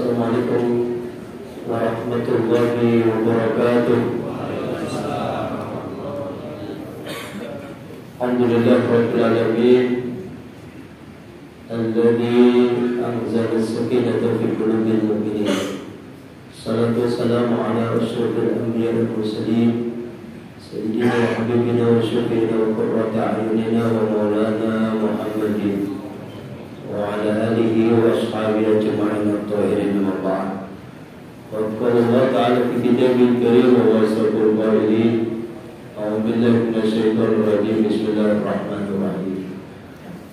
Assalamualaikum warahmatullahi wabarakatuh. Alhamdulillah rabbil alamin alladzi anzala as-sakinata fi qulubil mu'minin. Salatu wassalamu ala asyrafil anbiya'i wal mursalin sayyidina wa habibina wa syafi'ina wa qurrati a'yunina wa maulana Muhammadin wa ala alihi wa ashabihi ajma'in at-tahirin wa ba'd. Wa qala Allah ta'ala fi kitabil karim wa wasful qailin a'udzu billahi minasy syaithanir rajim. Bismillahirrahmanirrahim.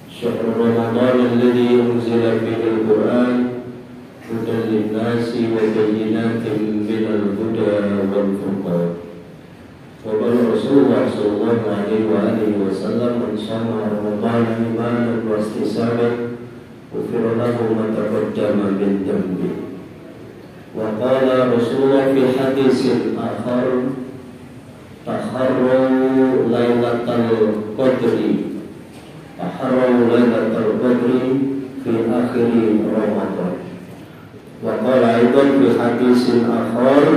Syahrul Ramadan alladzi unzila fihi al-Qur'an hudan lin-nasi wa bayyinatin minal huda wal furqan. Wa qala Rasulullah sallallahu alaihi wa alihi wasallam man shama Ramadan imanan wa ihtisaban ghufira lahu ma taqaddama min dhanbi. Wa qala Rasulullah fi haditsin akhar taharru lailatul qadri fi akhir Ramadan. Wa qala aidan fi haditsin akhar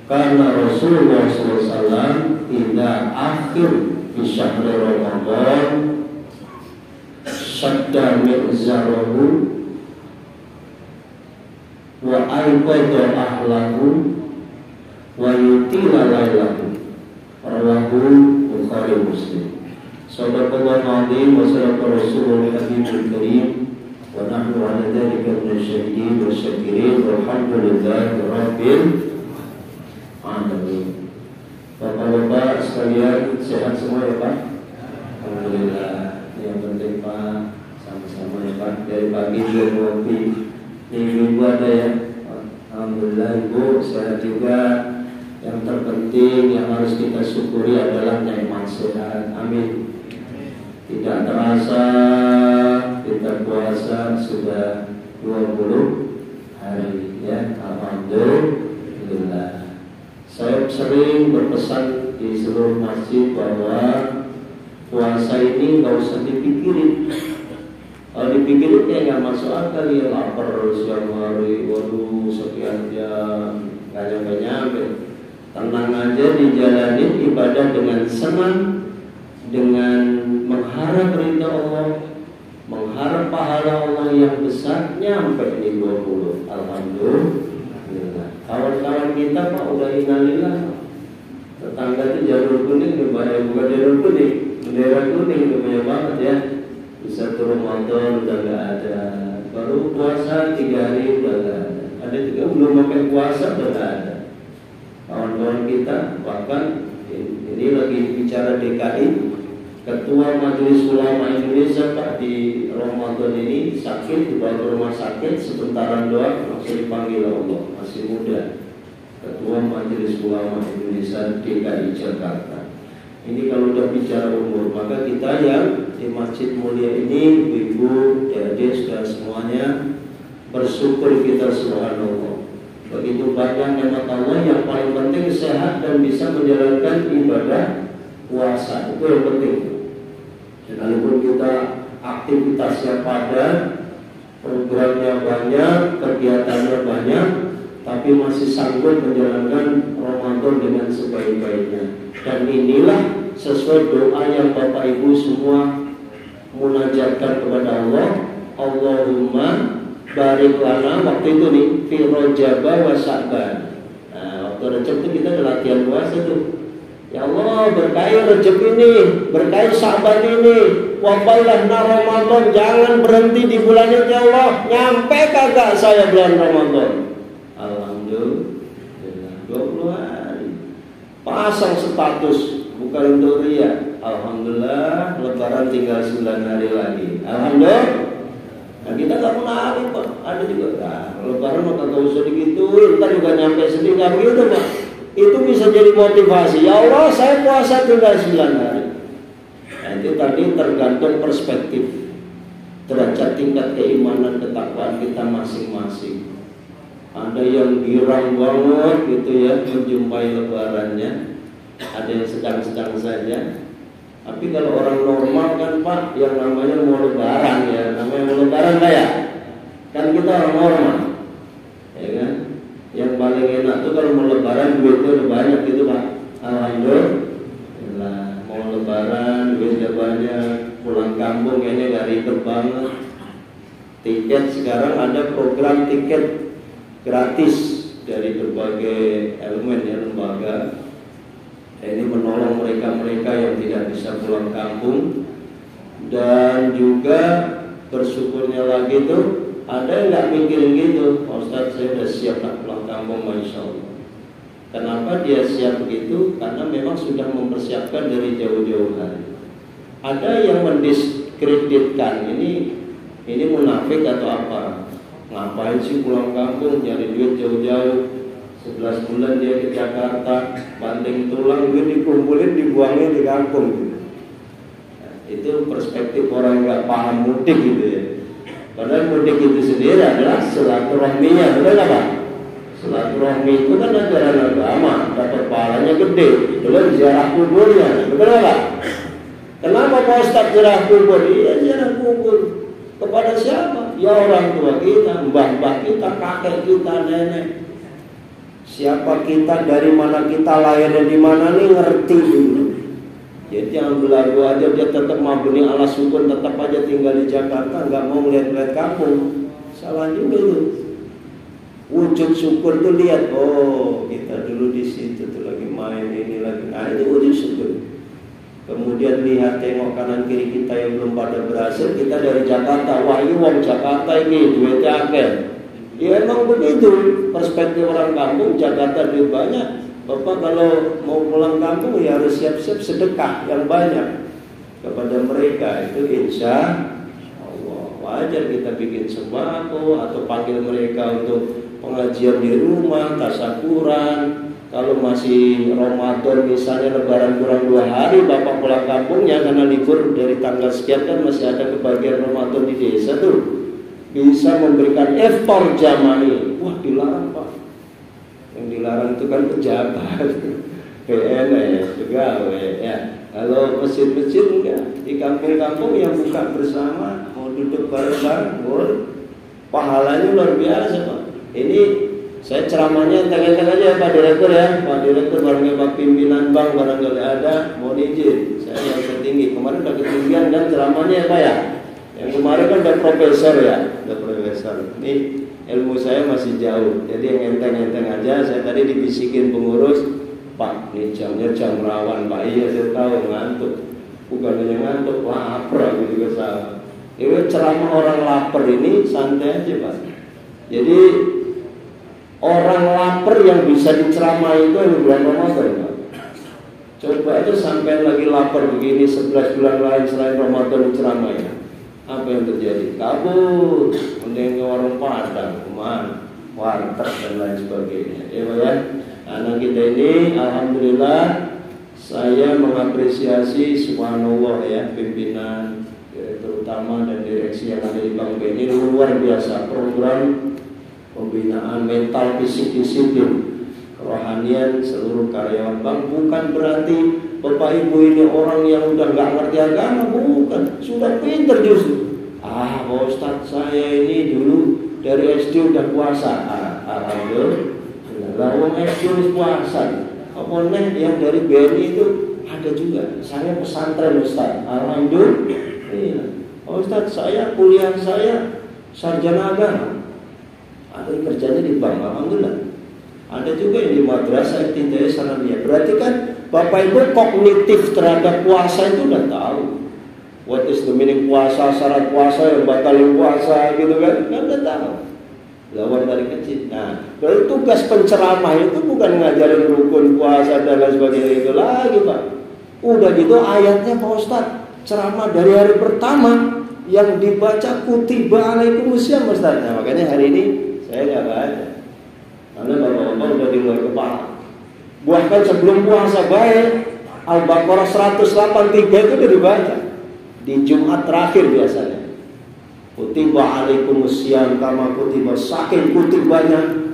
kana Rasulullah sallallahu alaihi wasallam ila akhir fi syahr Ramadan syadda mi'zarahu wa aiqadha ahlahu wa yutila lailahu. Rawahu Bukhari Muslim. Sadaqallahu alaihi wa sadaqa Rasulul Habibul Karim wa nahnu ala dzalika minasyahidin wa syakirin walhamdulillahi rabbil alamin. Bapak-bapak sekalian, sehat semua ya Pak? Alhamdulillah. Yang penting Pak, sama-sama ya Pak. Dari pagi juga ngopi. Ibu ada ya? Alhamdulillah Ibu sehat juga. Yang terpenting yang harus kita syukuri adalah nikmat sehat. Amin. Tidak terasa kita puasa sudah 20 hari ya. Alhamdulillah. Saya sering berpesan di seluruh masjid bahwa puasa ini nggak usah dipikirin. Kalau dipikirin ya nggak masuk akal ya, lapar siang hari, waduh sekian jam nggak nyampe. Tenang aja dijalanin ibadah dengan senang, dengan mengharap ridha Allah, mengharap pahala Allah yang besar, nyampe di 20. Alhamdulillah. Kawan-kawan kita Pak udah innalillah. Tetangga itu jalur kuning bukan jalur kuning, bendera kuning banyak banget ya. Bisa turun Ramadan udah nggak ada, baru puasa 3 hari udah nggak ada. Ada juga belum pakai puasa udah nggak ada. Kawan-kawan kita bahkan ini lagi bicara DKI, Ketua Majelis Ulama Indonesia Pak di Ramadan ini sakit, dibawa ke rumah sakit, sebentaran doang langsung dipanggil Allah, masih muda. Ketua Majelis Ulama Indonesia DKI Jakarta. Ini kalau udah bicara umur, maka kita yang di Masjid Mulia ini, ibu-ibu, adik-adik, sudah semuanya bersyukur kita subhanallah. Begitu banyak nikmat Allah, yang paling penting sehat dan bisa menjalankan ibadah puasa. Itu yang penting. Sekalipun kita aktivitasnya padat, programnya banyak, kegiatannya banyak, tapi masih sanggup menjalankan Ramadan dengan sebaik-baiknya. Dan inilah sesuai doa yang Bapak Ibu semua munajatkan kepada Allah. Allahumma barik lana, waktu itu nih fi Rajab wa Sya'ban. Nah, waktu Rajab itu kita latihan puasa tuh. Ya Allah, berkahi Rajab ini, berkahi Sya'ban ini, wa ballahna Ramadan, jangan berhenti di bulan ini ya Allah. Nyampe kagak saya bulan Ramadan? Alhamdulillah 20 hari. Pasang status bukan untuk ria. Alhamdulillah, lebaran tinggal 9 hari lagi. Alhamdulillah. Nah kita nggak pernah hari Pak, ada juga lebaran maka nggak usah digituin, ntar juga nyampe sedih nggak gitu Pak. Itu bisa jadi motivasi. Ya Allah, saya puasa tinggal 9 hari. Nah itu tadi tergantung perspektif, derajat tingkat keimanan ketakwaan kita masing-masing. Ada yang girang banget gitu ya menjumpai lebarannya, ada yang sedang-sedang saja. Tapi kalau orang normal kan Pak, yang namanya mau lebaran ya, namanya mau lebaran kan ya, kan kita orang normal. paling enak tuh kalau mau lebaran duitnya udah banyak gitu Pak. Alhamdulillah, mau lebaran duitnya banyak, pulang kampung kayaknya gak ribet banget. Tiket sekarang ada program tiket gratis dari berbagai elemen ya, lembaga. Ini menolong mereka-mereka yang tidak bisa pulang kampung. Dan juga bersyukurnya lagi tuh ada yang nggak mikirin gitu, Ustaz saya udah siap nak pulang kampung, Masya Allah. Kenapa dia siap begitu? Karena memang sudah mempersiapkan dari jauh-jauh hari. Ada yang mendiskreditkan ini munafik atau apa? Ngapain sih pulang kampung, cari duit jauh-jauh, 11 bulan dia ke Jakarta, banting tulang duit dikumpulin dibuangnya di kampung gitu. Nah, itu perspektif orang yang nggak paham mudik gitu ya. Padahal mudik itu sendiri adalah silaturahminya, betul nggak Pak? Silaturahmi itu kan ajaran agama, dapat pahalanya gede, belum ziarah kuburnya, betul nggak Pak? Kenapa Pak Ustadz ziarah kubur? Iya ziarah kubur. Kepada siapa? Ya orang tua kita, mbah-mbah kita, kakek kita, nenek. Siapa kita, dari mana kita, lahirnya di mana nih ngerti dulu. Jadi yang belagu aja dia tetap mabuni ala sukun, tetap aja tinggal di Jakarta, nggak mau ngeliat-ngeliat kampung. Salah juga itu. Wujud syukur tuh lihat, oh kita dulu di situ tuh lagi main ini lagi. Nah itu wujud syukur. Kemudian lihat tengok kanan kiri kita yang belum pada berhasil, kita dari Jakarta, wah ini wong Jakarta ini duitnya akeh. Ya emang begitu perspektif orang kampung, Jakarta duit banyak. Bapak kalau mau pulang kampung ya harus siap-siap sedekah yang banyak kepada mereka. Itu insya Allah wajar kita bikin sembako atau panggil mereka untuk pengajian di rumah, tasyakuran. Kalau masih Ramadan misalnya lebaran kurang 2 hari, Bapak pulang kampungnya karena libur dari tanggal sekian kan masih ada kebagian Ramadan di desa tuh, bisa memberikan iftar jama'i. Wah dilarang Pak. Yang dilarang itu kan pejabat, PNS, pegawai ya. Kalau masjid-masjid enggak, di kampung-kampung yang buka bersama, mau duduk bareng-bareng, pahalanya luar biasa Pak. Ini saya ceramahnya tengah-tengah aja Pak Direktur ya. Pak Direktur barangnya Pak Pimpinan Bank barangkali ada, mau izin. Saya yang tertinggi, kemarin udah ketinggian kan ceramahnya ya Pak ya. Yang kemarin kan udah profesor ya, udah profesor. Ini ilmu saya masih jauh, jadi yang enteng-enteng aja. Saya tadi dibisikin pengurus, Pak, ini jamnya jam rawan Pak. Iya saya tahu ngantuk, bukan hanya ngantuk, lapar aku juga salah. Ini ceramah orang lapar ini santai aja Pak. Jadi orang lapar yang bisa diceramah itu yang bulan Ramadan Pak. Coba aja sampai lagi lapar begini 11 bulan lain selain Ramadan diceramah ya. Apa yang terjadi? Kabur, mending ke warung Padang, kemana, warteg dan lain sebagainya. Ya Pak ya. Anak kita ini, alhamdulillah, saya mengapresiasi subhanallah ya pimpinan, terutama dan direksi yang ada di Bank BNI luar biasa program pembinaan mental, fisik, disiplin, kerohanian seluruh karyawan bank. Bukan berarti Bapak Ibu ini orang yang udah nggak ngerti agama, bukan, sudah pinter justru. Pak Ustadz saya ini dulu dari SD udah puasa. Alhamdulillah, lawang SD puasa. Apa nih yang dari BNI itu ada juga. Saya pesantren Ustadz. Alhamdulillah. Ustadz saya kuliah saya sarjana agama. Ada yang kerjanya di bank, alhamdulillah. Ada juga yang di madrasah ibtidaiyah sanawiyah. Berarti kan Bapak Ibu kognitif terhadap puasa itu udah tahu. What is the meaning puasa, syarat puasa, yang batalin puasa gitu kan udah tahu. Lawan dari kecil. Nah, berarti tugas penceramah itu bukan ngajarin rukun puasa dan lain sebagainya itu lagi Pak. Udah gitu ayatnya Pak Ustadz, ceramah dari hari pertama yang dibaca kutiba alaikumusiyam Ustadz. Nah, makanya hari ini saya nggak baca karena bapak-bapak udah di luar kepala. Bahkan sebelum puasa baik Al-Baqarah 183 itu udah dibaca di Jumat terakhir biasanya. Kutiba alaikumusiyam kama kutiba, saking kutibanya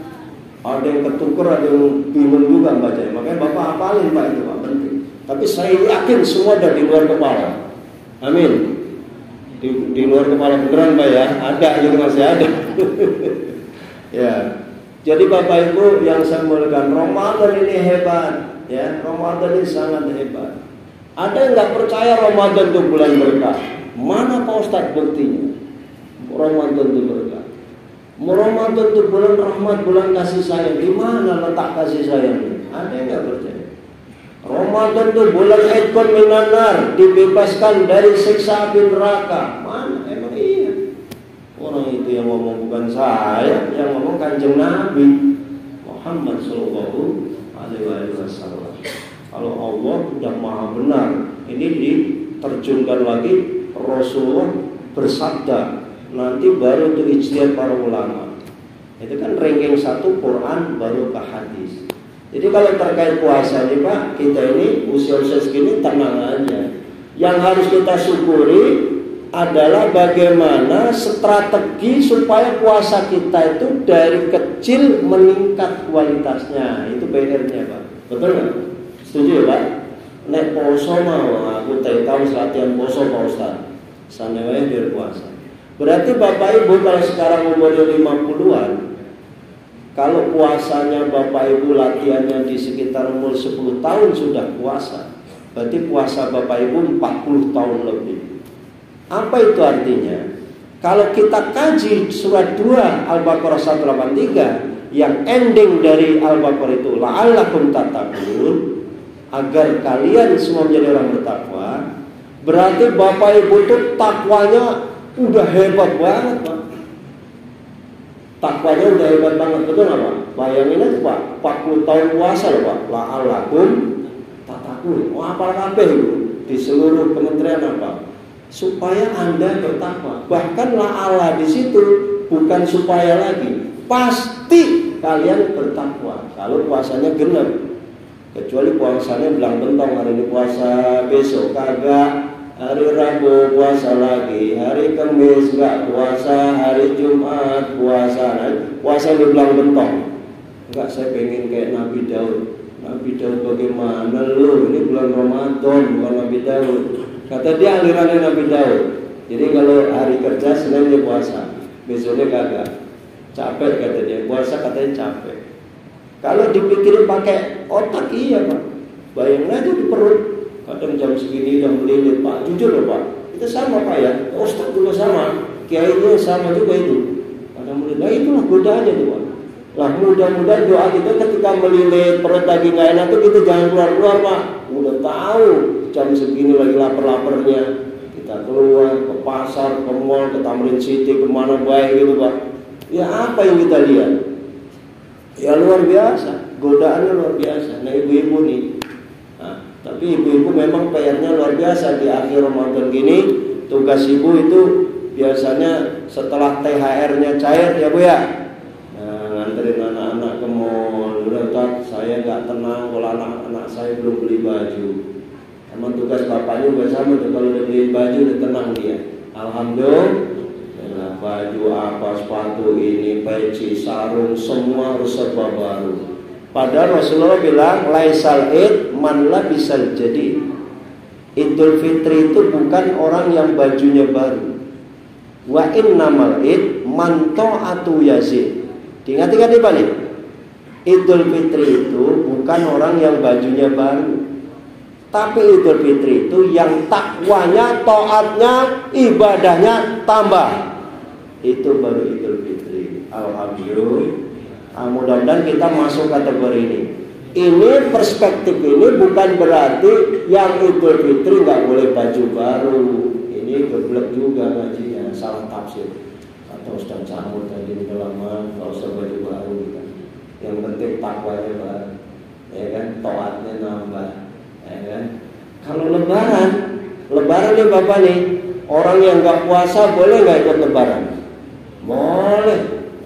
ada yang ketuker, ada yang bingung juga bacanya. Makanya bapak hafalin Pak itu Pak penting. Tapi saya yakin semua udah di luar kepala. Amin. Di luar kepala beneran Pak ya, ada gitu masih ada. Ya, Jadi Bapak Ibu yang saya muliakan, Ramadan ini hebat, ya, Ramadan ini sangat hebat. Ada yang nggak percaya Ramadan itu bulan berkah? Mana Pak Ustadz buktinya? Ramadan itu berkah. Ramadan itu bulan rahmat, bulan kasih sayang. Di mana letak kasih sayangnya? Ada yang nggak percaya? Ramadan itu bulan Aidkon minanar, dibebaskan dari siksa api neraka. Mana? Emang iya? Orang itu yang ngomong bukan saya, yang ngomong Kanjeng Nabi Muhammad Sallallahu Alaihi Wasallam. Kalau Allah sudah maha benar, ini diterjunkan lagi Rasulullah bersabda, nanti baru itu ijtihad para ulama. Itu kan ranking 1 Quran baru ke hadis. Jadi kalau terkait puasa nih Pak, kita ini usia-usia segini tenang aja. Yang harus kita syukuri adalah bagaimana strategi supaya puasa kita itu dari kecil meningkat kualitasnya. Itu PR-nya Pak. Betul nggak? Setuju ya Pak? Nek poso mau aku tahu latihan poso Pak Ustaz. Sanewanya biar puasa. Berarti Bapak Ibu kalau sekarang umur 50-an, kalau puasanya Bapak Ibu latihannya di sekitar umur 10 tahun sudah puasa, berarti puasa Bapak Ibu 40 tahun lebih. Apa itu artinya? Kalau kita kaji surat 2 Al-Baqarah 183 yang ending dari Al-Baqarah itu la'allakum tattaqun, agar kalian semua menjadi orang bertakwa, berarti Bapak Ibu itu takwanya udah hebat banget Pak. Takwanya udah hebat banget, betul nggak Pak? Bayangin aja Pak, 40 tahun puasa loh Pak. La'allakum tattaqun. Oh apa kabeh itu di seluruh kementerian apa? Supaya Anda bertakwa. Bahkan la'ala di situ bukan supaya lagi, pasti kalian bertakwa. Kalau puasanya genep, kecuali puasanya bilang bentong, hari ini puasa, besok kagak, hari Rabu puasa lagi, hari Kamis nggak puasa, hari Jumat puasa. Puasa dibilang bentong. Enggak, saya pengen kayak Nabi Daud. Nabi Daud bagaimana lu? Ini bulan Ramadan, bukan Nabi Daud. Kata dia alirannya Nabi Daud. Jadi kalau hari kerja Senin dia puasa, besoknya kagak. Capek kata dia, puasa katanya capek. Kalau dipikirin pakai otak iya Pak. Bayangin aja di perut. Kadang jam segini udah melilit Pak. Jujur loh Pak, itu sama Pak ya. Ustaz juga sama, kiainya sama juga itu. Kadang melilit. Nah itulah godaannya tuh Pak. Lah mudah-mudahan doa kita ketika melilit perut lagi nggak enak tuh kita jangan keluar-keluar Pak. Udah tahu jam segini lagi lapar-laparnya, kita keluar ke pasar, ke mall, ke Tamrin City, kemana baik gitu Pak. Ya apa yang kita lihat? Ya luar biasa, godaannya luar biasa. Nah ibu-ibu nih, nah, tapi ibu-ibu memang PR-nya luar biasa di akhir Ramadan gini. Tugas ibu itu biasanya setelah THR-nya cair ya Bu ya, nganterin anak-anak ke mall. Udah Ustaz, saya nggak tenang kalau anak-anak saya belum beli baju. Emang tugas bapaknya juga sama tuh, kalau udah beli baju udah tenang dia. Alhamdulillah, baju apa, sepatu ini, peci, sarung, semua harus serba baru. Padahal Rasulullah bilang, laisal id man labisal jadi. Idul Fitri itu bukan orang yang bajunya baru. Wa innamal id man ta'atu yazid. Diingat-ingat nih Pak nih. Idul Fitri itu bukan orang yang bajunya baru, tapi Idul Fitri itu yang takwanya, taatnya, ibadahnya tambah. Itu baru Idul Fitri. Alhamdulillah. Mudah-mudahan kita masuk kategori ini. Ini perspektif ini bukan berarti yang Idul Fitri nggak boleh baju baru. Ini geblek juga ngajinya, salah tafsir. Atau Ustaz Samud tadi lama nggak usah baju baru gitu. Yang penting takwanya baru, ya kan, taatnya nambah, ya kan. Kalau lebaran nih Bapak nih, orang yang nggak puasa boleh nggak ikut lebaran? Boleh.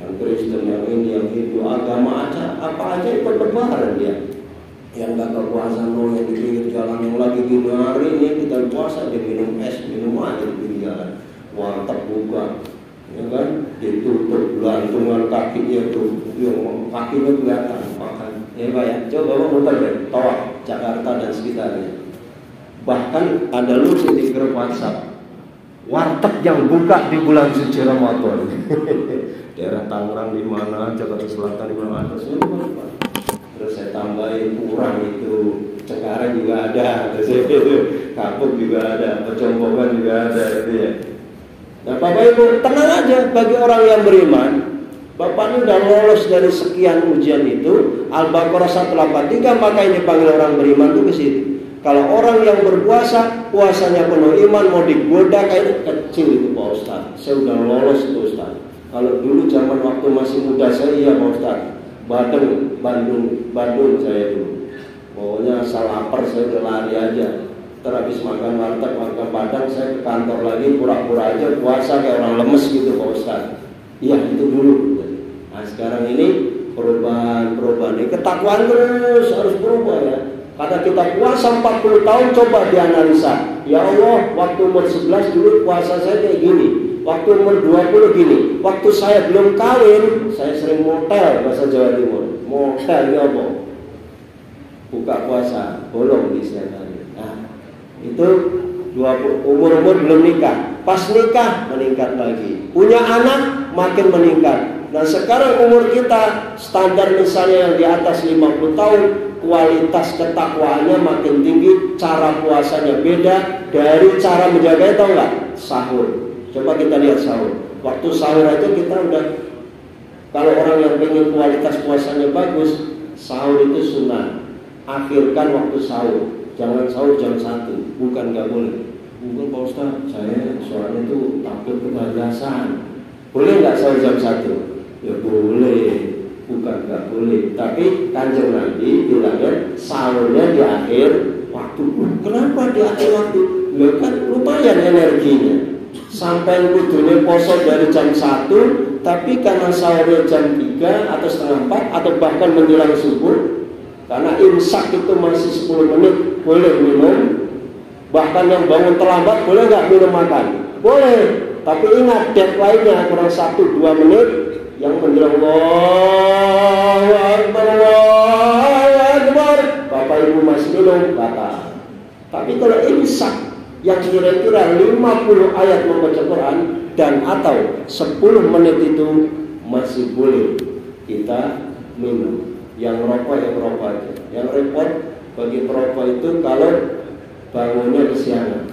Yang Kristen, yang ini, yang Hindu, agama aja, apa aja ikut lebaran dia. Yang nggak puasa mau yang di pinggir jalan yang lagi gini hari ini kita puasa, dia minum es, minum air di pinggir jalan, warteg buka. Ya kan, ditutup gelantungan kakinya tuh, yang kakinya kelihatan makan. Ya Pak ya, coba Bapak muter deh, Tawaf Jakarta dan sekitarnya. Bahkan ada lucu di grup WhatsApp, warteg yang buka di bulan suci Ramadan. daerah Tangerang di mana, Jakarta Selatan di mana ada semua Pak. Terus saya tambahin kurang itu Cengkareng juga ada, terus itu Kapuk juga ada, Pecongkongan juga ada itu ya. Nah Bapak Ibu tenang aja, bagi orang yang beriman, Bapak ini udah lolos dari sekian ujian itu, Al-Baqarah 183, maka yang dipanggil orang beriman itu ke situ. Kalau orang yang berpuasa, puasanya penuh iman, mau digoda kayak kecil itu Pak Ustaz. Saya udah lolos itu Ustaz. Kalau dulu zaman waktu masih muda saya, iya Pak Ustaz. Bandung saya dulu. Pokoknya asal lapar saya udah lari aja. Terhabis makan warteg, makan padang, saya ke kantor lagi, pura-pura aja puasa kayak orang lemes gitu Pak Ustaz. Iya itu dulu. Nah sekarang ini perubahan ini ketakwaan terus harus berubah ya. Karena kita puasa 40 tahun, coba dianalisa. Ya Allah, waktu umur 11 dulu puasa saya kayak gini. Waktu umur 20 gini. Waktu saya belum kawin, saya sering motel bahasa Jawa Timur. Motel ya apa? Buka puasa, bolong di siang hari. Nah, itu 20, umur belum nikah. Pas nikah meningkat lagi. Punya anak makin meningkat. Nah sekarang umur kita standar misalnya yang di atas 50 tahun, kualitas ketakwaannya makin tinggi, cara puasanya beda dari cara menjaganya, tahu nggak? Sahur. Coba kita lihat sahur. Waktu sahur aja kita udah, kalau orang yang pengen kualitas puasanya bagus, sahur itu sunnah. Akhirkan waktu sahur. Jangan sahur jam 1, bukan nggak boleh. Bukan Pak Ustaz, saya soalnya itu takut kebablasan. Boleh nggak sahur jam 1? Ya boleh, bukan nggak boleh. Tapi Kanjeng Nabi bilangnya sahurnya di akhir waktu. Kenapa di akhir waktu? Loh kan lumayan energinya. Sampai kudunya poso dari jam 1, tapi karena sahurnya jam 3 atau setengah 4 atau bahkan menjelang subuh, karena imsak itu masih 10 menit boleh minum. Bahkan yang bangun terlambat boleh nggak minum makan? Boleh. Tapi ingat deadline-nya kurang 1-2 menit. Yang menjelang Allahu Akbar, Allahu Akbar, Bapak Ibu masih minum, batal. Tapi kalau imsak yang kira-kira 50 ayat membaca Quran dan atau 10 menit itu masih boleh kita minum. Yang rokok aja. Yang repot bagi perokok itu kalau bangunnya kesiangan,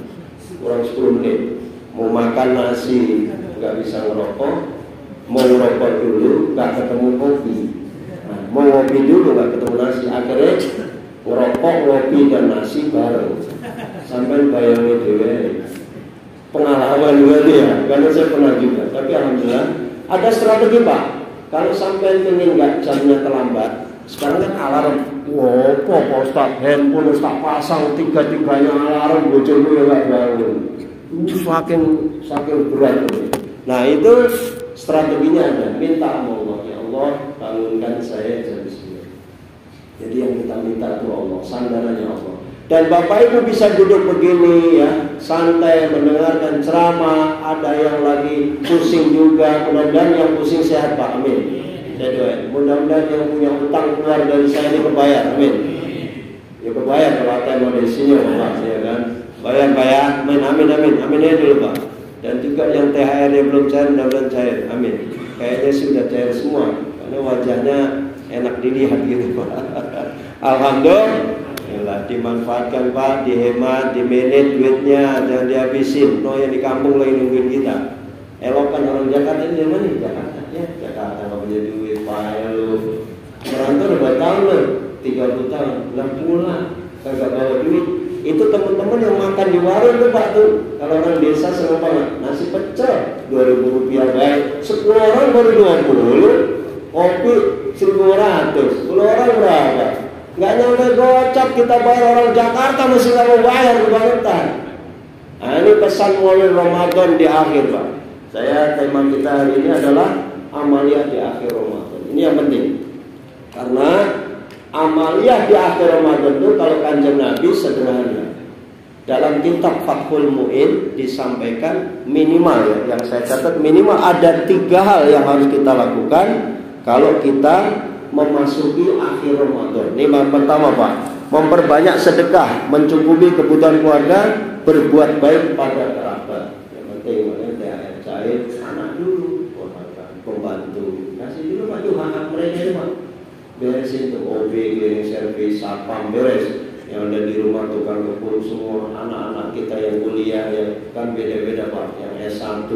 kurang 10 menit, mau makan nasi nggak bisa ngerokok. Mau ngerokok dulu, nggak ketemu kopi. Nah, mau ngopi dulu, nggak ketemu nasi. Akhirnya ngerokok, ngopi dan nasi bareng. Sampai bayangin dewe. Pengalaman juga dia, karena saya pernah juga. Tapi alhamdulillah ada strategi Pak. Kalau sampai pengen nggak jamnya terlambat, sekarang kan alarm. Wow, Pak Ustaz, handphone Ustaz pasang 3-3-nya alarm, bocornya nggak bangun. Saking berat. Nah itu strateginya ada, minta sama Allah, ya Allah bangunkan saya jam 9. Jadi yang kita minta itu Allah, sandarannya Allah. Dan Bapak Ibu bisa duduk begini ya, santai mendengarkan ceramah. Ada yang lagi pusing juga, mudah-mudahan yang pusing sehat Pak, amin. Saya doain, mudah-mudahan yang punya utang keluar dari saya ini kebayar, amin. Ya kebayar kalau ada yang mau dari sini Pak, ya kan. Bayar, amin, amin ya dulu Pak. Dan juga yang THR yang belum cair, mudah-mudahan cair, amin. Kayaknya sudah cair semua, karena wajahnya enak dilihat gitu Pak. Alhamdulillah, dimanfaatkan Pak, dihemat, dimanage duitnya, jangan dihabisin. No yang di kampung lagi nungguin kita. Elokkan orang Jakarta ini dari mana? Jakarta, ya Jakarta nggak punya duit, Pak. Lu merantau udah tahun loh, 30 tahun, belum pulang, kagak bawa duit. Itu teman-teman yang makan di warung tuh Pak tuh. Kalau orang desa senang banget. Nasi pecel 2.000 rupiah baik. 10 orang baru 20. Kopi 1.200. 10 orang berapa? Nggak nyampe gocap kita bayar. Orang Jakarta masih nggak mau bayar kebangetan. Nah ini pesan mulai Ramadan di akhir Pak. Tema kita hari ini adalah amaliyah di akhir Ramadan. Ini yang penting. Karena amaliyah di akhir Ramadan itu kalau Kanjeng Nabi sederhana. Dalam kitab Fathul Mu'in disampaikan minimal ya, yang saya catat minimal ada 3 hal yang harus kita lakukan kalau kita memasuki akhir Ramadan. Ini yang pertama Pak, memperbanyak sedekah, mencukupi kebutuhan keluarga, berbuat baik pada kerabat. Yang penting THR cair, anak dulu, pembantu hak mereka itu Pak. Beresin tuh OB, cleaning service, satpam beres. Yang ada di rumah tukang kebun semua, anak-anak kita yang kuliah yang kan beda-beda Pak. Yang S1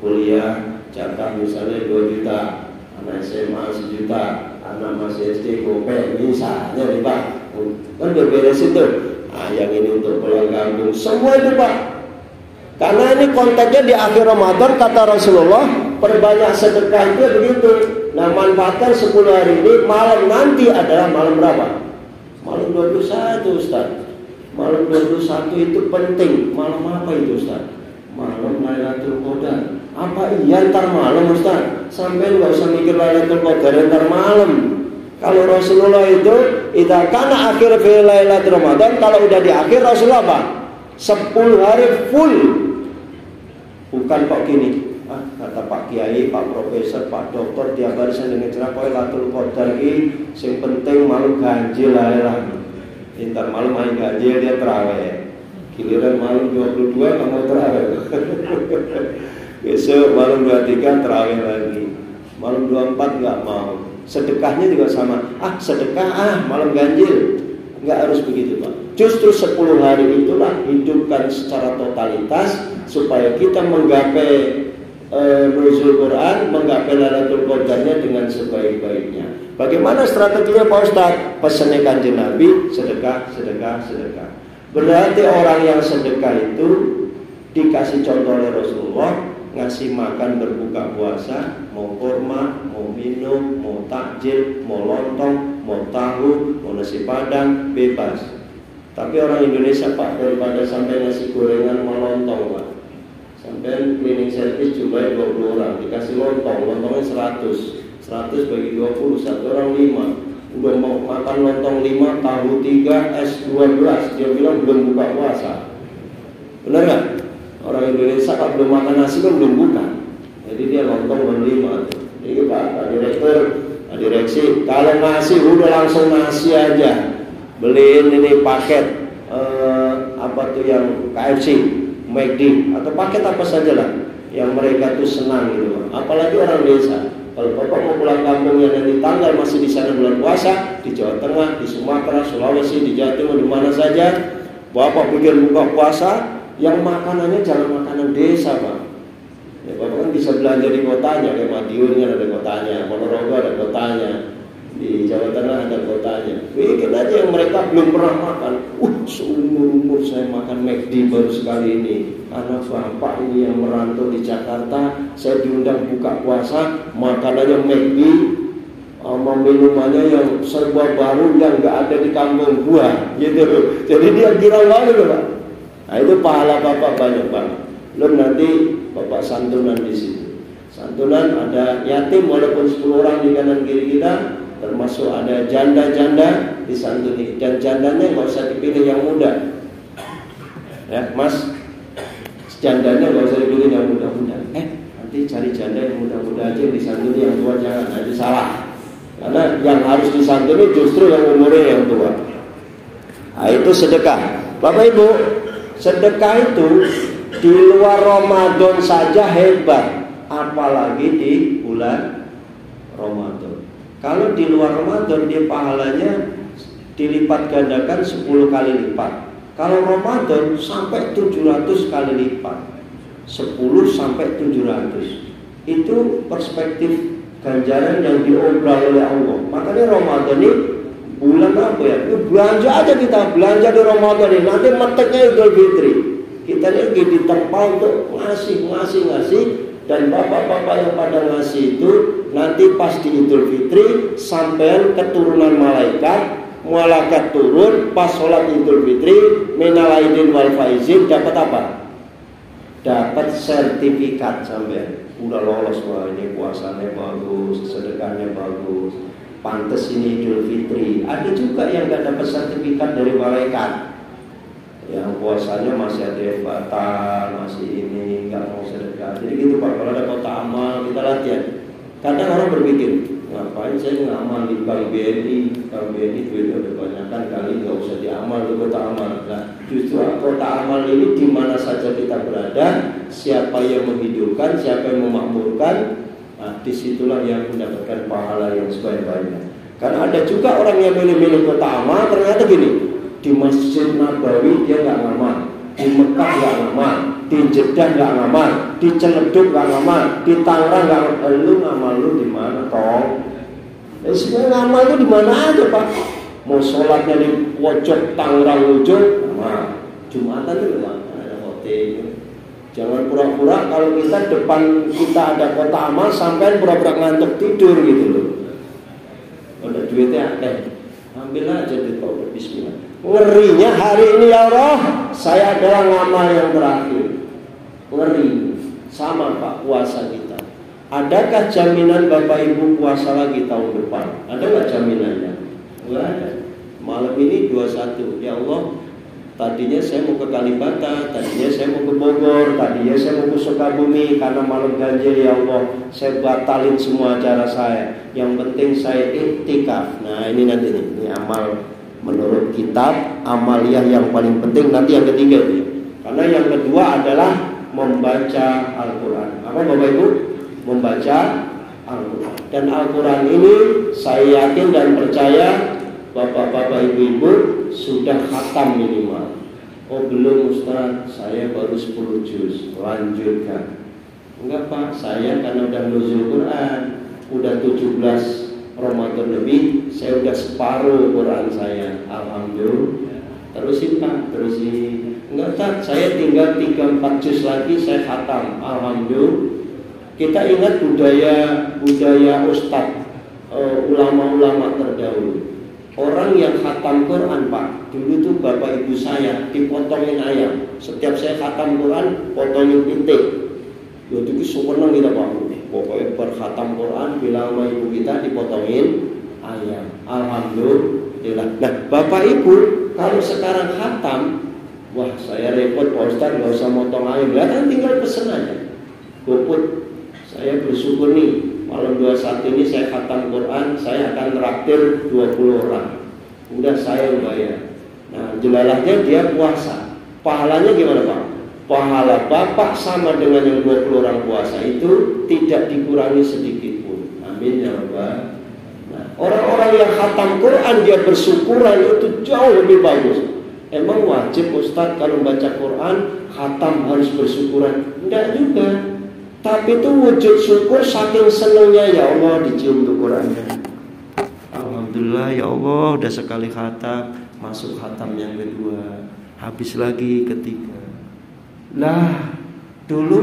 kuliah jatah misalnya 2 juta, anak SMA 1 juta, anak masih SD gopek misalnya nih Pak. Kan udah beresin tuh. Nah, yang ini untuk pulang kampung semua itu Pak. Karena ini konteksnya di akhir Ramadan, kata Rasulullah, perbanyak sedekah itu begitu. Nah, manfaatkan 10 hari ini, malam nanti adalah malam berapa? Malam 21 Ustaz. Malam 21 itu penting. Malam apa itu Ustaz? Malam Lailatul Qadar. Apa iya ntar malam Ustaz? Sampai nggak usah mikir Lailatul Qadar ntar malam. Kalau Rasulullah itu idza kana akhir fi Lailatul Ramadan, kalau udah di akhir Rasulullah apa? 10 hari full. Bukan kok gini. Kata Pak Kiai, Pak Profesor, Pak Dokter tiap hari saya dengar cerah pokoke Lailatul Qadar iki sing penting malam ganjil lah. Entar malam main ganjil dia terawih. Giliran malam 22 enggak mau terawih. Besok malam 23 terawih lagi. Malam 24 enggak mau. Sedekahnya juga sama. Sedekah malam ganjil. Enggak harus begitu, Pak. Justru 10 hari itulah hidupkan secara totalitas supaya kita menggapai nuzul Quran, menggapai Lailatul Qadarnya dengan sebaik-baiknya. Bagaimana strateginya Pak Ustaz? Pesannya Kanjeng Nabi, sedekah, sedekah, sedekah. Berarti orang yang sedekah itu dikasih contoh oleh Rasulullah, ngasih makan berbuka puasa, mau kurma, mau minum, mau takjil, mau lontong, mau tahu, mau nasi padang, bebas. Tapi orang Indonesia Pak, daripada sampai nasi gorengan mau lontong Pak, sampai cleaning service jumlahnya 20 orang, dikasih lontongnya 100 bagi 20, satu orang 5. Udah mau makan lontong 5, tahu 3, es 12, dia bilang belum buka puasa. Benar nggak? Orang Indonesia kalau belum makan nasi kan belum buka. Jadi dia lontong baru 5. Jadi Pak Direktur, Pak Direksi, kalau nasi udah langsung nasi aja. Beliin ini paket apa tuh yang KFC, McD atau paket apa saja lah yang mereka tuh senang gitu. Apalagi orang desa. Kalau Bapak mau pulang kampung yang di tanggal masih di sana bulan puasa, di Jawa Tengah, di Sumatera, Sulawesi, di Jawa Timur, di mana saja, Bapak bikin buka puasa, yang makanannya jangan makanan desa Pak. Ya, Bapak kan bisa belanja di kotanya, kayak Madiun kan ada kotanya, Ponorogo ada kotanya, di Jawa Tengah ada kotanya. Bikin aja yang mereka belum pernah makan. Seumur-umur saya makan McD baru sekali ini. Karena Bapak ini yang merantau di Jakarta, saya diundang buka puasa, makanannya McD, minumannya yang serba baru yang nggak ada di kampung gua, gitu. Jadi dia girang banget Pak. Nah itu pahala Bapak banyak banget. Belum nanti Bapak santunan di situ. Santunan ada yatim walaupun 10 orang di kanan kiri kita, termasuk ada janda-janda disantuni, dan jandanya nggak usah dipilih yang muda ya Mas, jandanya nggak usah dipilih yang muda-muda. Nanti cari janda yang muda-muda aja yang disantuni, yang tua jangan, nanti salah. Karena yang harus disantuni justru yang umurnya yang tua. Nah itu sedekah Bapak Ibu. Sedekah itu di luar Ramadan saja hebat, apalagi di bulan Ramadan. Kalau di luar Ramadan dia pahalanya dilipat gandakan 10 kali lipat. Kalau Ramadan sampai 700 kali lipat. 10 sampai 700. Itu perspektif ganjaran yang diobral oleh Allah. Makanya Ramadan ini bulan apa ya? Belanja aja kita, belanja di Ramadan ini. Nanti meteknya Idul Fitri. Kita ini ditempa untuk ngasih. Dan bapak-bapak yang pada ngasih itu nanti pas di Idul Fitri sampai keturunan malaikat turun pas sholat Idul Fitri, minal aidin wal faizin, dapat apa? Dapat sertifikat sampai udah lolos, wah ini puasanya bagus, sedekahnya bagus, pantes ini Idul Fitri. Ada juga yang nggak dapat sertifikat dari malaikat, yang puasanya masih ada batal, masih ini nggak mau sedekah. Jadi gitu Pak, kalau ada kota amal kita latihan. Kadang orang berpikir, ngapain saya ngamal di Bank BNI duitnya udah banyakan kali, nggak usah diamal di kota amal. Nah, justru kota amal ini di mana saja kita berada, siapa yang menghidupkan, siapa yang memakmurkan, Nah, disitulah yang mendapatkan pahala yang sebanyak-banyaknya. Karena ada juga orang yang milih-milih kota amal, ternyata gini, di Masjid Nabawi dia nggak ngamal, di Mekah nggak ngamal, di Jeddah nggak ngamal, di Ciledug nggak ngamal, di Tangerang nggak ngamal. Lu ngamal lu di mana toh? Sebenarnya ngamal itu di mana aja pak? Mau sholatnya di pojok Tangerang ujung, ngamal. Jumatan itu ada hotel. Jangan pura-pura kalau kita depan kita ada kota amal sampai pura-pura ngantuk tidur gitu loh. Ada duitnya ambil aja duit kau bismillah. Ngerinya hari ini ya Allah, saya adalah ngamal yang terakhir. Ngeri. Sama Pak puasa kita. Adakah jaminan Bapak Ibu puasa lagi tahun depan? Ada nggak jaminannya? Nggak ada. Malam ini 21. Ya Allah, tadinya saya mau ke Kalibata, tadinya saya mau ke Bogor, tadinya saya mau ke Sukabumi, karena malam ganjil ya Allah, saya batalin semua acara saya. Yang penting saya iktikaf. Nah ini nanti nih, ini amal menurut kitab amaliyah yang paling penting nanti yang ketiga nih. Karena yang kedua adalah membaca Al-Quran. Apa Bapak Ibu? Membaca Al-Quran. Dan Al-Quran ini saya yakin dan percaya Bapak-bapak ibu-ibu sudah khatam minimal. Oh belum Ustaz, saya baru 10 juz. Lanjutkan. Enggak Pak, saya karena udah nuzul Quran, udah 17 Ramadan lebih, saya udah separuh Quran saya. Alhamdulillah. Terusin Pak, terusin. Enggak Ustaz, saya tinggal 3-4 juz lagi saya khatam. Alhamdulillah. Kita ingat budaya Ustaz, ulama-ulama terdahulu. Orang yang khatam Quran Pak, dulu tuh bapak ibu saya dipotongin ayam. Setiap saya khatam Quran, potongin pitik. Ya itu seneng kita Pak. Pokoknya berkhatam Quran, bilang sama ibu kita dipotongin ayam. Alhamdulillah. Nah bapak ibu, kalau sekarang khatam, wah saya repot Pak Ustaz, gak usah motong ayam. Lihat tinggal pesen aja. Goput, saya bersyukur nih. Malam 21 ini saya khatam Quran, saya akan traktir 20 orang. Udah saya bayar. Nah, jelalahnya dia puasa. Pahalanya gimana Pak? Pahala Bapak sama dengan yang 20 orang puasa itu tidak dikurangi sedikit pun. Amin ya Rabbal. Nah, orang-orang yang khatam Quran dia bersyukuran itu jauh lebih bagus. Emang wajib Ustaz kalau baca Quran khatam harus bersyukuran? Enggak juga. Tapi itu wujud syukur saking senangnya ya Allah dicium tuh Qurannya. Alhamdulillah ya Allah udah sekali khatam, masuk khatam yang kedua, habis lagi ketiga. Lah dulu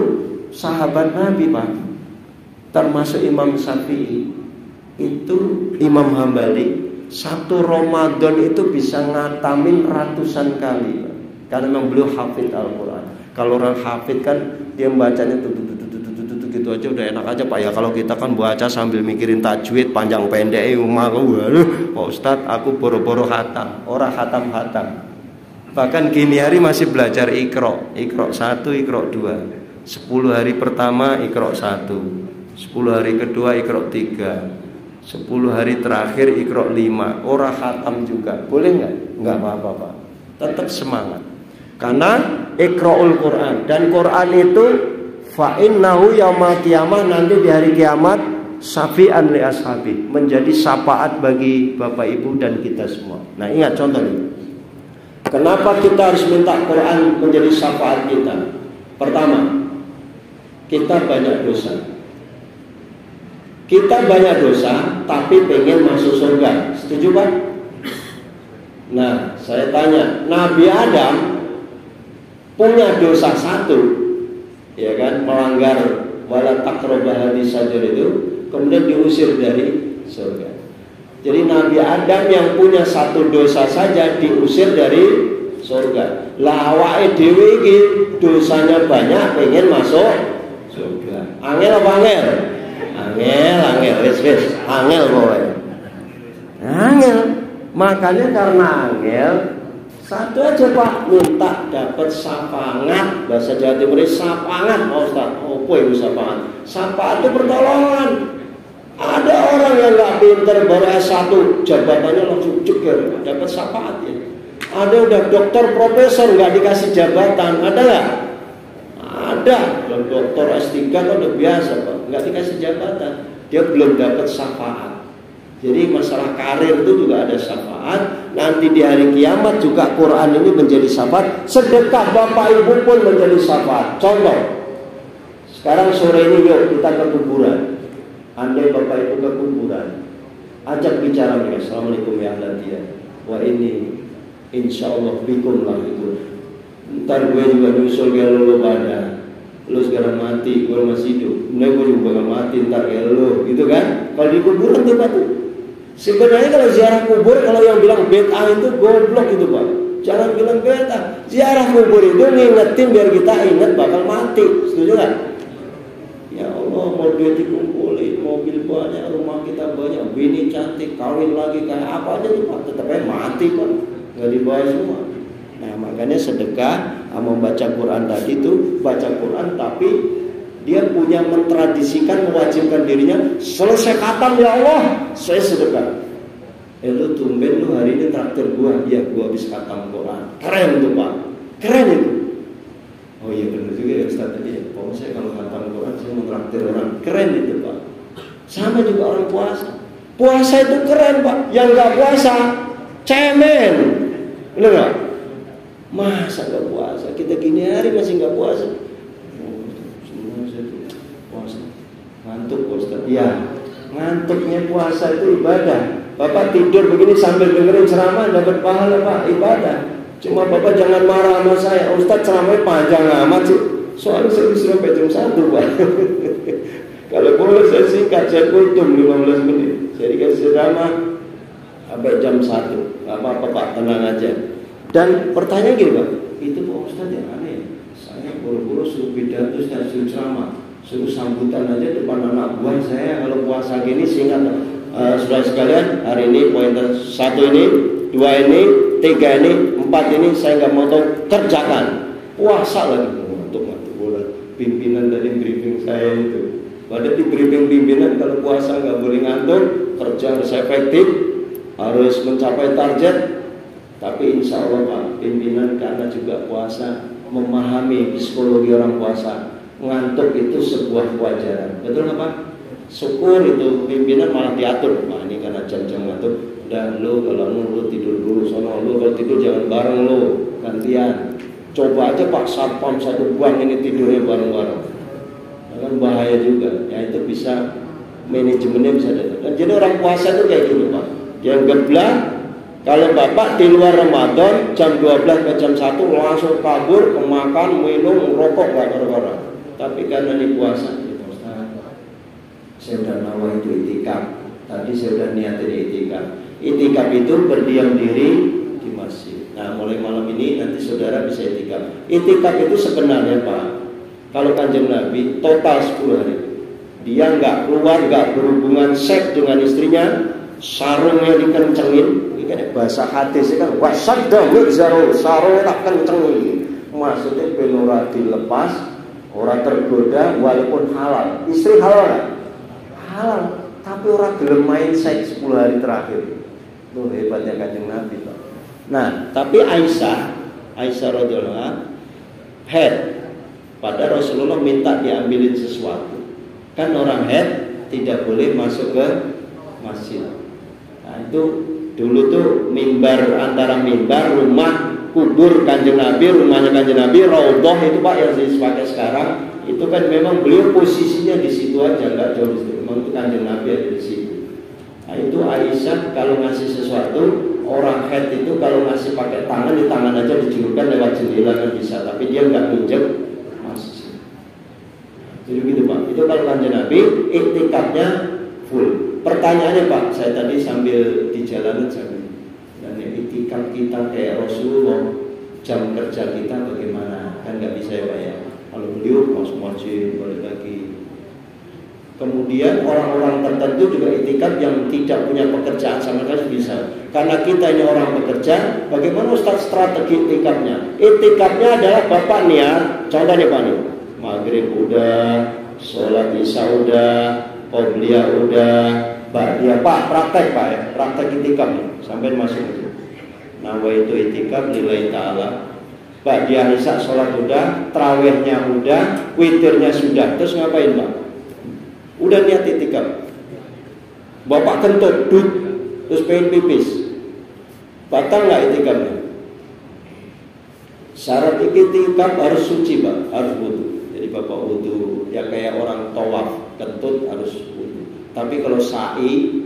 sahabat Nabi Pak, termasuk Imam Syafi'i, itu Imam Hambali, satu Ramadan itu bisa ngatamin ratusan kali Pak. Karena memang beliau hafid Al-Quran. Kalau orang hafid kan dia membacanya tuh gitu aja udah enak aja Pak ya. Kalau kita kan baca sambil mikirin tajwid panjang pendek, malu. Pak Ustadz aku boro-boro khatam, orang khatam. Bahkan gini hari masih belajar Iqra 1, Iqra 2. 10 hari pertama Iqra 1, 10 hari kedua Iqra 3, 10 hari terakhir Iqra 5. Orang khatam juga. Boleh nggak? Nggak apa-apa Pak. Tetap semangat. Karena Iqra'ul Quran, dan Quran itu fa'innahu yaumal qiyamah, nanti di hari kiamat syafi'an li ashabi, menjadi syafaat bagi Bapak Ibu dan kita semua. Nah ingat contohnya, kenapa kita harus minta Quran menjadi syafaat kita? Pertama, kita banyak dosa. Kita banyak dosa tapi pengen masuk surga. Setuju Pak? Nah saya tanya, Nabi Adam punya dosa 1, ya kan, melanggar wala taqrabah hadis sajar itu, kemudian diusir dari surga. Jadi Nabi Adam yang punya 1 dosa saja diusir dari surga. Lah awake dhewe iki dosanya banyak pengen masuk surga. Angel apa angel? Angel wis angel kowe. Angel. Makanya karena angel, satu aja Pak, minta dapat syafaat. Bahasa Jawa Timur syafaat Pak Ustaz. Apa itu syafaat? Syafaat itu pertolongan. Ada orang yang nggak pinter baru S1 jabatannya langsung ceker, dapat syafaat ya. Ada udah dokter profesor nggak dikasih jabatan, ada nggak? Ada. Dokter S3 kan udah biasa Pak, nggak dikasih jabatan, dia belum dapat syafaat. Jadi masalah karir itu juga ada syafaat. Nanti di hari kiamat juga Quran ini menjadi syafaat. Sedekah bapak ibu pun menjadi syafaat. Contoh, sekarang sore ini yuk kita ke kuburan. Andai bapak ibu ke kuburan, ajak bicara mereka, assalamualaikum ya Allah, wah ini insyaallah bikum lah itu. Ntar gue juga nyusul kayak lo pada, lo sekarang mati, gue masih hidup. Nah gue juga gak mati ntar kayak lo, gitu kan? Kalau di kuburan tuh Pak tuh. Sebenarnya kalau ziarah kubur, kalau yang bilang bid'ah itu goblok itu Pak. Jangan bilang bid'ah. Ziarah kubur itu ngingetin biar kita ingat bakal mati. Setuju gak? Ya Allah, mau duit dikumpulin, mobil banyak, rumah kita banyak, bini cantik, kawin lagi kayak apa aja tuh Pak, tetap aja mati Pak, nggak dibawa semua. Nah makanya sedekah, membaca Quran tadi itu baca Quran, tapi dia punya mentradisikan, mewajibkan dirinya, selesai katam ya Allah, saya sedekah. Lu tumben lu hari ini traktir gua, ya gua habis katam Quran, keren tuh Pak, keren itu. Oh iya benar juga ya Ustaz tadi. Oh saya kalau khatam Quran saya mau traktir orang, keren itu Pak. Sama juga orang puasa. Puasa itu keren Pak. Yang nggak puasa cemen, benar nggak? Masa nggak puasa? Kita gini hari masih nggak puasa. Oh, semua saya tuh puasa. Ngantuk Ustaz. Ya, ngantuknya puasa itu ibadah. Bapak tidur begini sambil dengerin ceramah dapat pahala Pak, ibadah. Cuma Bapak jangan marah sama saya, Ustaz ceramahnya panjang amat sih. Soalnya saya disuruh sampai jam 1 Pak. Kalau boleh saya singkat, saya kultum 15 menit. Saya dikasih ceramah sampai jam 1. Gak apa-apa Pak, tenang aja. Dan pertanyaan gini Pak, itu Pak Ustaz yang aneh. Saya buru-buru suruh pidato, saya suruh ceramah, suruh sambutan aja depan anak buah saya. Kalau puasa gini singkat. Saudara sekalian, hari ini poin 1 ini, 2 ini, 3 ini, 4 ini saya nggak mau tahu, kerjakan. Puasa lagi untuk bola. Pimpinan dari briefing saya itu, padahal di briefing pimpinan kalau puasa nggak boleh ngantuk, kerja harus efektif, harus mencapai target. Tapi insya Allah Pak, pimpinan karena juga puasa memahami psikologi orang puasa, ngantuk itu sebuah kewajaran. Betul nggak Pak? Syukur itu pimpinan malah diatur. Nah ini karena jam-jam ngantuk. Dan lo kalau lu tidur dulu, sono lu kalau tidur jangan bareng lo, gantian. Coba aja Pak satpam satu buang ini tidurnya bareng-bareng. Kan bahaya juga. Ya itu bisa manajemennya bisa datang. Dan jadi orang puasa itu kayak gini Pak. Yang geblak, kalau Bapak di luar Ramadan jam 12 ke jam 1 langsung kabur, makan, minum, rokok gak gara-gara. Tapi karena di puasa, saya udah nawa itu itikaf. Tadi saya udah niatin itikaf. Itikaf itu berdiam diri di masjid. Nah mulai malam ini nanti saudara bisa itikaf. Itikaf itu sebenarnya Pak, kalau Kanjeng Nabi total 10 hari. Dia nggak keluar, nggak berhubungan seks dengan istrinya, sarungnya dikencengin. Ini kan bahasa hadis kan, wasadda wizaro, sarungnya tak kencengin. Maksudnya benora dilepas, orang tergoda walaupun halal. Istri halal nggak? Halal. Tapi orang belum main seks 10 hari terakhir. Tuh hebatnya Kanjeng Nabi Pak. Nah, tapi Aisyah radhiyallahu anha head. Pada Rasulullah minta diambilin sesuatu. Kan orang head tidak boleh masuk ke masjid. Nah, itu dulu tuh mimbar, antara mimbar rumah kubur Kanjeng Nabi, rumahnya Kanjeng Nabi, raudhah itu Pak yang dipakai sekarang. Itu kan memang beliau posisinya di situ aja, nggak jauh di situ. Memang Kanjeng Nabi ada di situ. Nah itu Aisyah kalau ngasih sesuatu, orang head itu kalau ngasih pakai tangan, di tangan aja dijulurkan lewat jendela kan bisa, tapi dia nggak minjem masjid. Jadi gitu Pak. Itu kalau Kanjeng Nabi iktikafnya full. Pertanyaannya Pak, saya tadi sambil di jalanan sambil, dan iktikaf kita kayak Rasulullah, jam kerja kita bagaimana? Kan nggak bisa ya Pak ya. Kalau beliau masuk masjid balik lagi. Kemudian orang-orang tertentu juga itikaf yang tidak punya pekerjaan sama sekali bisa. Karena kita ini orang bekerja, bagaimana Ustaz strategi itikafnya? Itikafnya adalah Bapak niat, contohnya Pak nih, maghrib udah, sholat isya udah, qobliyah udah, ba'diyah Pak, praktek Pak ya, praktek itikaf nih, sampai masuk itu. Nawa itu itikaf lillahi ta'ala. Ba'diyah isya sholat udah, tarawihnya udah, witirnya sudah, terus ngapain Pak? Udah niat itikaf, bapak kentut, terus pengen pipis, batal nggak itikafnya? Syarat itikaf harus suci pak, harus wudu. Jadi bapak wudu, ya kayak orang tawaf, kentut harus wudu. Tapi kalau sa'i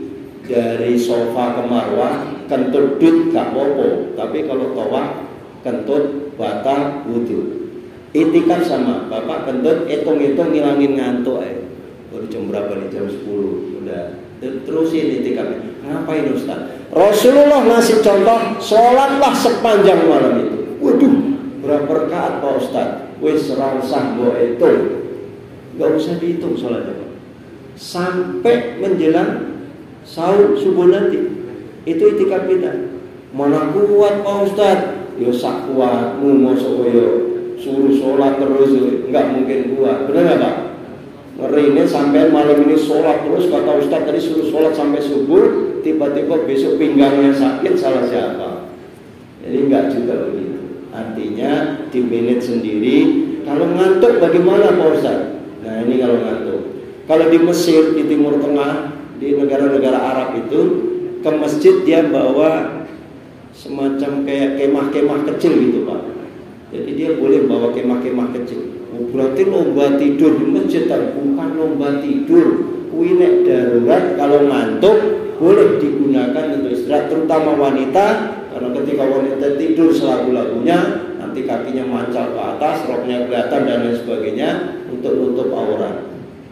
dari sofa ke marwah, kentut gak apa-apa. Tapi kalau tawaf, kentut batal wudu. Itikaf sama, bapak kentut, hitung-hitung ngilangin ngantuk aja. Baru jam berapa nih? Jam 10. Udah terusin itikafnya. Ngapain Ustaz? Rasulullah ngasih contoh, sholatlah sepanjang malam itu. Waduh, berapa rakaat Pak Ustaz? Wis rausah mbok itu. Gak usah dihitung sholatnya Pak. Sampai menjelang sahur subuh nanti. Itu itikaf kita. Mana kuat Pak Ustaz? Yo sak kuatmu mosok yo suruh sholat terus, enggak mungkin kuat. Benar enggak Pak? Ngeri ini sampai malam ini sholat terus, kata Ustaz tadi suruh sholat sampai subuh, tiba-tiba besok pinggangnya sakit, salah siapa? Jadi enggak juga begitu. Artinya di manage sendiri. Kalau ngantuk bagaimana Pak Ustaz? Nah ini kalau ngantuk. Kalau di Mesir, di Timur Tengah, di negara-negara Arab itu, ke masjid dia bawa semacam kayak kemah-kemah kecil gitu Pak. Jadi dia boleh bawa kemah-kemah kecil. Berarti lomba tidur di masjid, bukan lomba tidur. Kuinek darurat, kalau ngantuk boleh digunakan untuk istirahat, terutama wanita. Karena ketika wanita tidur selagu-lagunya, nanti kakinya mancal ke atas, roknya kelihatan dan lain sebagainya, untuk nutup aurat.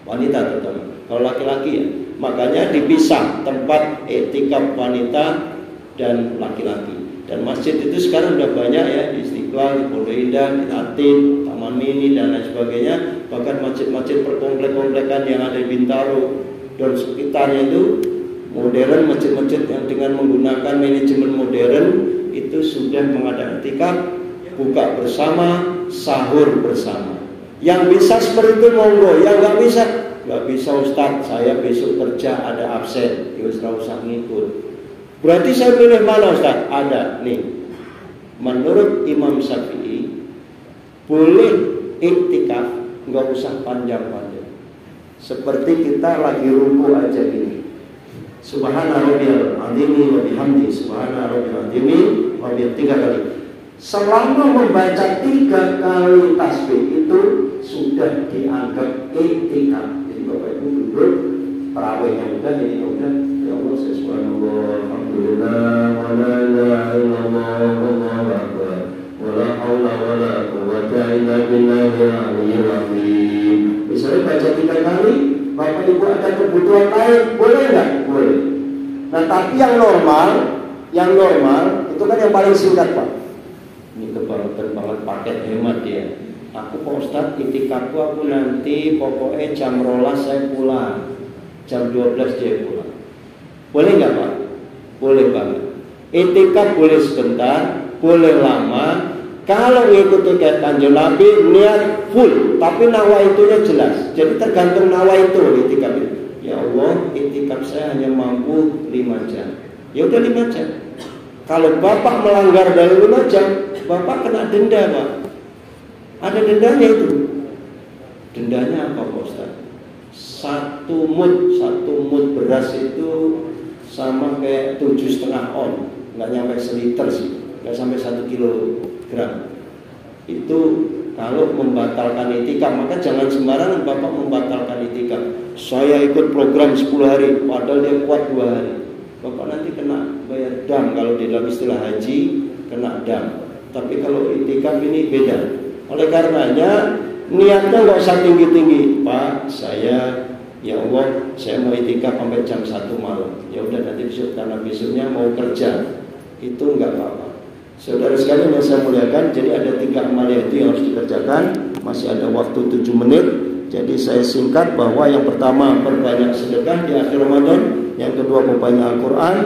Wanita terutama. Kalau laki-laki ya, makanya dipisah tempat iktikaf wanita dan laki-laki. Dan masjid itu sekarang udah banyak ya, di Istiqlal, di Pondok Indah, di Atin, Taman Mini dan lain sebagainya. Bahkan masjid-masjid perkomplek-komplekan yang ada di Bintaro dan sekitarnya itu modern, masjid-masjid yang dengan menggunakan manajemen modern itu sudah mengadakan iktikaf, buka bersama, sahur bersama. Yang bisa seperti itu monggo, yang nggak bisa Ustaz, saya besok kerja ada absen, ya usah ngikut. Berarti saya pilih mana Ustaz? Ada nih. Menurut Imam Syafi'i boleh iktikaf nggak usah panjang-panjang. Seperti kita lagi ruku aja gini. Subhana rabbiyal azimi wa bihamdi, subhana rabbiyal azimi wa bihamdi 3 kali. Selama membaca 3 kali tasbih itu sudah dianggap iktikaf. Jadi Bapak Ibu duduk, tarawihnya udah, ini udah. Ya Allah, subhanallah, alhamdulillah, wa la ilaha illallah, wallahu akbar, wa la haula wa la quwwata illa billahil aliyyil azim. Misalnya baca 3 kali, Bapak Ibu ada kebutuhan lain, boleh enggak? Boleh. Nah, tapi yang normal itu kan yang paling singkat Pak. Ini kebangetan banget paket hemat ya. Aku Pak Ustaz, itikafku aku nanti pokoknya jam 12 saya pulang, jam 12 dia pulang. Boleh nggak Pak? Boleh banget. Itikaf boleh sebentar, boleh lama. Kalau ngikuti kayak Kanjeng Nabi, niat full, tapi nawaitunya jelas. Jadi tergantung nawaitu itikaf itu. Ya Allah, itikaf saya hanya mampu 5 jam. Ya udah 5 jam. Kalau Bapak melanggar dari 5 jam, Bapak kena denda Pak. Ada dendanya itu. Dendanya apa Pak Ustaz? Satu mud beras itu sama kayak 7,5 on, nggak nyampe seliter sih, nggak sampai 1 kilogram. Itu kalau membatalkan itikaf, maka jangan sembarangan Bapak membatalkan itikaf. Saya ikut program 10 hari, padahal dia kuat 2 hari. Bapak nanti kena bayar dam, kalau di dalam istilah haji kena dam. Tapi kalau itikaf ini beda. Oleh karenanya niatnya nggak usah tinggi-tinggi. Pak, ya Allah, saya mau itikaf sampai jam 1 malam. Ya udah nanti besok, karena besoknya mau kerja. Itu enggak apa-apa. Saudara sekalian yang saya muliakan, jadi ada 3 amal itu yang harus dikerjakan. Masih ada waktu 7 menit. Jadi saya singkat bahwa yang pertama perbanyak sedekah di akhir Ramadan, yang kedua membaca Al-Quran,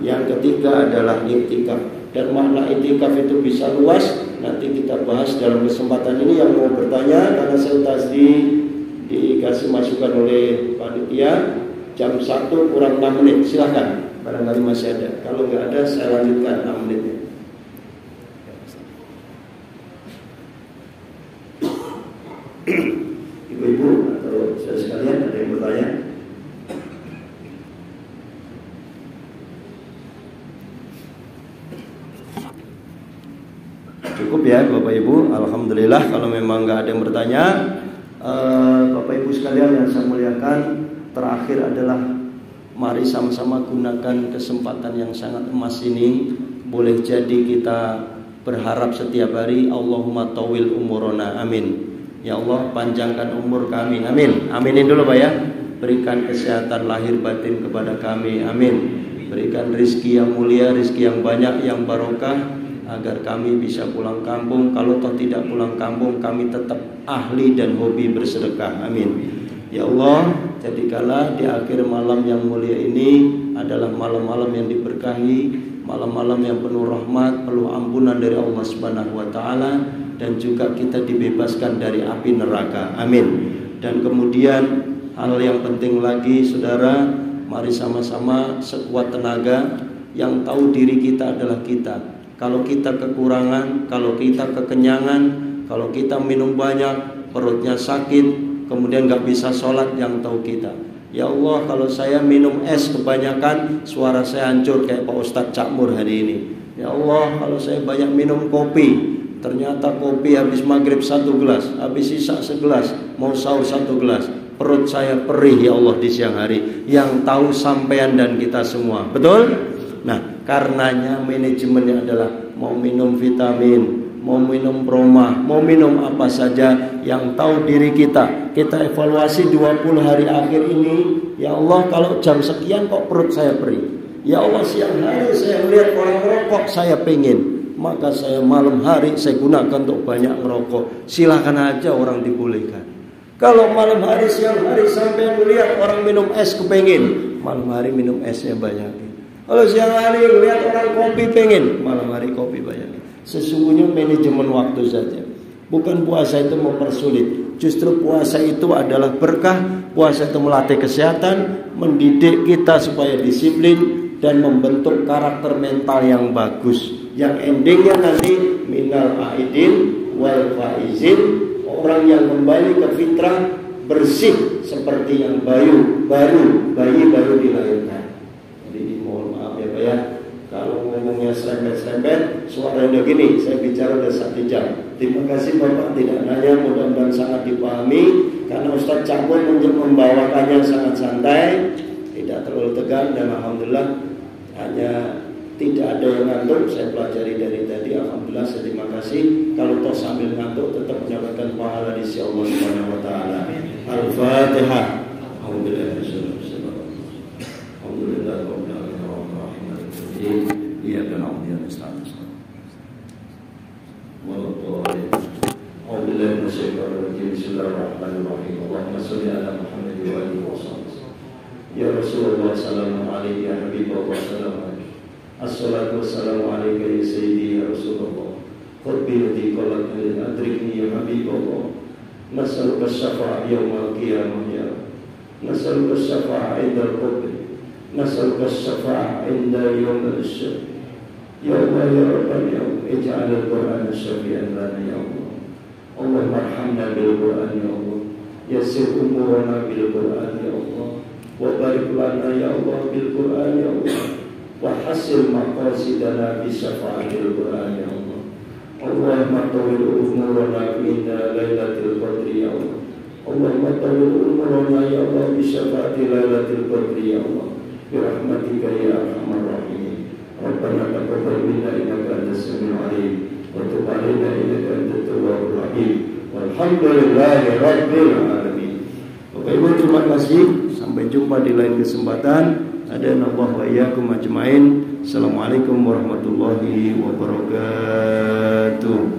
yang ketiga adalah iktikaf. Dan makna iktikaf itu bisa luas. Nanti kita bahas dalam kesempatan ini. Yang mau bertanya, karena saya tadi dikasih masukan oleh panitia, jam 1 kurang 6 menit, silahkan. Barangkali masih ada. Kalau nggak ada, saya lanjutkan 6 menitnya. Ibu-ibu atau saudara sekalian, ada yang bertanya? Cukup ya Bapak Ibu. Alhamdulillah. Kalau memang nggak ada yang bertanya, Bapak Ibu sekalian yang saya muliakan, terakhir adalah mari sama-sama gunakan kesempatan yang sangat emas ini. Boleh jadi kita berharap setiap hari, Allahumma tawil umurona, amin. Ya Allah, panjangkan umur kami, amin. Aminin dulu Pak ya. Berikan kesehatan lahir batin kepada kami, amin. Berikan rizki yang mulia, rizki yang banyak, yang barokah, agar kami bisa pulang kampung. Kalau toh tidak pulang kampung, kami tetap ahli dan hobi bersedekah, amin. Ya Allah, jadikanlah di akhir malam yang mulia ini adalah malam-malam yang diberkahi, malam-malam yang penuh rahmat, penuh ampunan dari Allah Subhanahu wa taala, dan juga kita dibebaskan dari api neraka, amin. Dan kemudian hal yang penting lagi saudara, mari sama-sama sekuat tenaga. Yang tahu diri kita adalah kita. Kalau kita kekurangan, kalau kita kekenyangan, kalau kita minum banyak, perutnya sakit, kemudian gak bisa sholat, yang tahu kita. Ya Allah, kalau saya minum es kebanyakan, suara saya hancur kayak Pak Ustadz Cakmur hari ini. Ya Allah, kalau saya banyak minum kopi, ternyata kopi habis maghrib 1 gelas, habis sisa 1 gelas, mau sahur 1 gelas, perut saya perih ya Allah di siang hari. Yang tahu sampean dan kita semua, betul? Nah, karenanya manajemennya adalah mau minum vitamin, mau minum broma, mau minum apa saja, yang tahu diri kita. Kita evaluasi 20 hari akhir ini. Ya Allah, kalau jam sekian kok perut saya perih. Ya Allah, siang hari saya melihat orang merokok, saya pengen, maka saya malam hari saya gunakan untuk banyak merokok. Silakan aja orang dibolehkan. Kalau malam hari, siang hari sampai melihat orang minum es kepengen, malam hari minum esnya banyak. Kalau siang hari lihat orang kopi pengen, malam hari kopi banyak. Sesungguhnya manajemen waktu saja. Bukan puasa itu mempersulit. Justru puasa itu adalah berkah. Puasa itu melatih kesehatan, mendidik kita supaya disiplin, dan membentuk karakter mental yang bagus. Yang endingnya nanti minal aidin wal faizin, orang yang kembali ke fitrah, bersih seperti yang bayi baru dilahirkan. Jadi mohon maaf ya Pak ya, kalau ngomongnya serempet-serempet, suara udah gini, saya bicara udah 1 jam. Terima kasih Bapak tidak nanya, mudah-mudahan sangat dipahami, karena Ustadz Cakmur membawakannya sangat santai, tidak terlalu tegang, dan alhamdulillah hanya tidak ada yang ngantuk. Saya pelajari dari tadi, alhamdulillah, saya terima kasih. Kalau toh sambil ngantuk tetap mendapatkan pahala di sisi Allah Subhanahu wa taala. Al-Fatihah. Alhamdulillah. Alhamdulillah rabbil alamin. Iya dan alhamdulillah. Alhamdulillah bismillahirrahmanirrahim. Allahumma shalli ala Muhammad wa alihi wasallam. Ya Rasulullah sallallahu alaihi ya Habibullah sallallahu alaihi. Assalatu wassalamu alayka ya sayyidi ya Rasulullah. Qad bi yadi qalat adrikni ya Habibullah. Nas'aluka syafa'a yawmal qiyamah ya. Nas'aluka syafa'a 'inda al-qabr. Nas'aluka syafa'a 'inda yawm al-syar. Ya Allah ya Rabbana ya Allah, ij'al al-Qur'ana syafi'an lana ya Allah. Allahumma arhamna bil Qur'an ya Allah. Yassir umurana bil Qur'an ya Allah. Wa barik lana ya Allah bil Qur'an ya Allah. Wa hasil maqasidana bi syafa'atil Qur'an ya Allah. Allahumma tawil umurana minna lailatul qadri ya Allah. Allahumma tawil umurana ya Allah bi syafa'ati lailatul qadri ya Allah. Bi rahmatika ya arhamar rahimin. Rabbana taqabbal minna innaka antas samiul alim wa tub 'alaina innaka antat tawwabur rahim. Walhamdulillahi rabbil alamin. Bapak Ibu terima kasih. Sampai jumpa di lain kesempatan. Adanallahu wa iyyakum ajmain. Assalamualaikum warahmatullahi wabarakatuh.